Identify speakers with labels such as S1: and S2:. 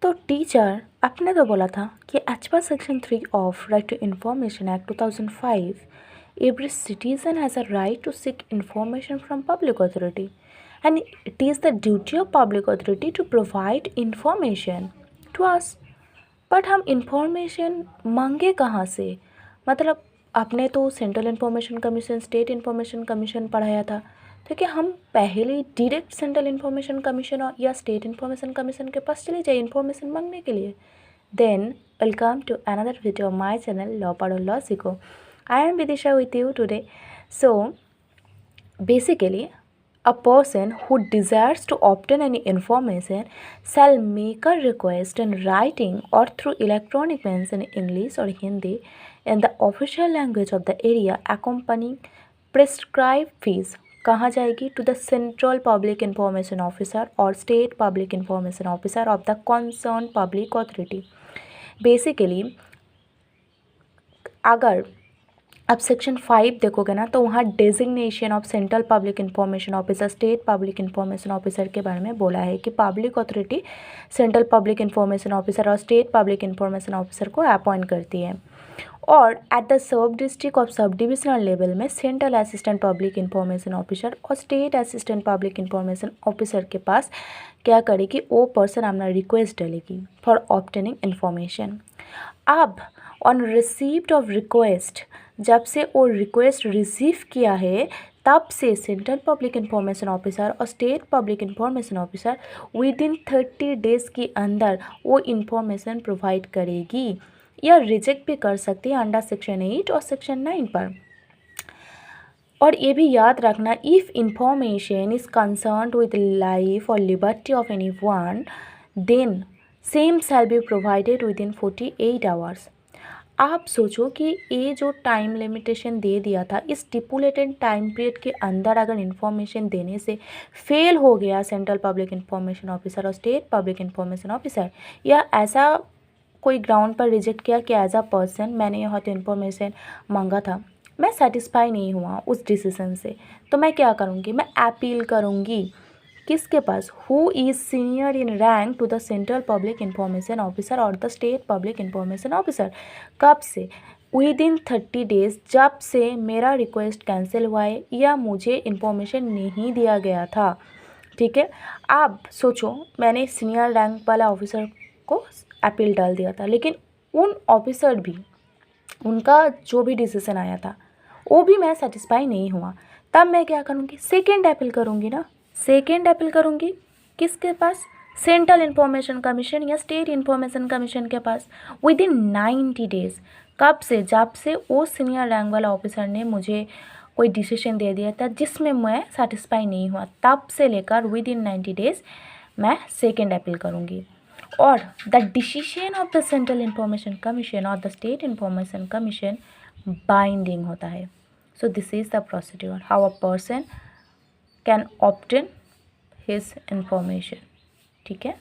S1: तो टीचर आपने तो बोला था कि as per section 3 of right to information act 2005 every citizen has a right to seek information from public authority and it is the duty of public authority to provide information to us. But हम information मांगे कहाँ से? मतलब आपने तो central information commission, state information commission पढ़ाया था, तो क्या हम पहले डायरेक्ट सेंट्रल इंफॉर्मेशन कमीशन या स्टेट इंफॉर्मेशन कमीशन के पास चले जाए इंफॉर्मेशन मांगने के लिए? Then welcome to another video of my channel law पढ़ो लॉ सीखो. I am Vidisha with you today. So basically, a person who desires to obtain any information shall make a request in writing or through electronic means in English or Hindi in the official language of the area accompanying prescribed fees. कहाँ जाएगी? To the central public information officer और state public information officer of the concern public authority. Basically अगर अब section 5 देखोगे ना तो वहाँ designation of central public information officer, state public information officer के बारे में बोला है कि public authority central public information officer और स्टेट पब्लिक इंफॉर्मेशन ऑफिसर को अपॉइंट करती है. और एट द सब डिस्ट्रिक्ट और सब डिविजनल लेवल में central assistant public information officer और state assistant public information officer के पास क्या करेगी? वो पर्सन अपना रिक्वेस्ट डालेगी फॉर ऑब्टेनिंग इंफॉर्मेशन. अब ऑन रिसीप्ट ऑफ रिक्वेस्ट, जब से वो रिक्वेस्ट रिसीव किया है तब से सेंट्रल पब्लिक इंफॉर्मेशन ऑफिसर और state public information officer within 30 days के अंदर वो इंफॉर्मेशन प्रोवाइड करेगी या रिजेक्ट भी कर सकती है अंडर सेक्शन 8 और सेक्शन 9 पर. और ये भी याद रखना, if information is concerned with life और liberty of any one then same shall be provided within 48 hours. आप सोचो कि ये जो टाइम लिमिटेशन दे दिया था, इस स्टिपुलेटेड टाइम पीरियड के अंदर अगर इन्फॉर्मेशन देने से फेल हो गया सेंट्रल पब्लिक इंफॉर्मेशन ऑफिसर और स्टेट पब्लिक इंफॉर्मेशन ऑफिसर, या ऐसा कोई ग्राउंड पर रिजेक्ट किया कि एज अ पर्सन मैंने यहाँ तो इन्फॉर्मेशन मांगा था, मैं सेटिस्फाई नहीं हुआ उस डिसीजन से, तो मैं क्या करूँगी? मैं अपील करूँगी. किसके पास? Who is senior in rank to the central public information officer और the state public information officer. कब से? विद इन 30 डेज़, जब से मेरा रिक्वेस्ट कैंसिल हुआ है या मुझे इन्फॉर्मेशन नहीं दिया गया था. ठीक है. अब सोचो मैंने सीनियर रैंक वाला ऑफिसर को अपील डाल दिया था, लेकिन उन ऑफिसर भी, उनका जो भी डिसीजन आया था वो भी मैं सेटिस्फाई नहीं हुआ. तब मैं क्या करूँगी? सेकेंड अपील करूँगी ना. सेकेंड अपील करूँगी किसके पास? सेंट्रल इंफॉर्मेशन कमीशन या स्टेट इंफॉर्मेशन कमीशन के पास विद इन 90 डेज़. कब से? जब से वो सीनियर रैंक वाला ऑफिसर ने मुझे कोई डिसीजन दे दिया था जिसमें मैं सेटिस्फाई नहीं हुआ, तब से लेकर विद इन 90 डेज़ मैं सेकेंड अपील करूँगी. और the decision of the central information commission और the state information commission binding होता है. So this is the procedure how a person can obtain his information. ठीक है.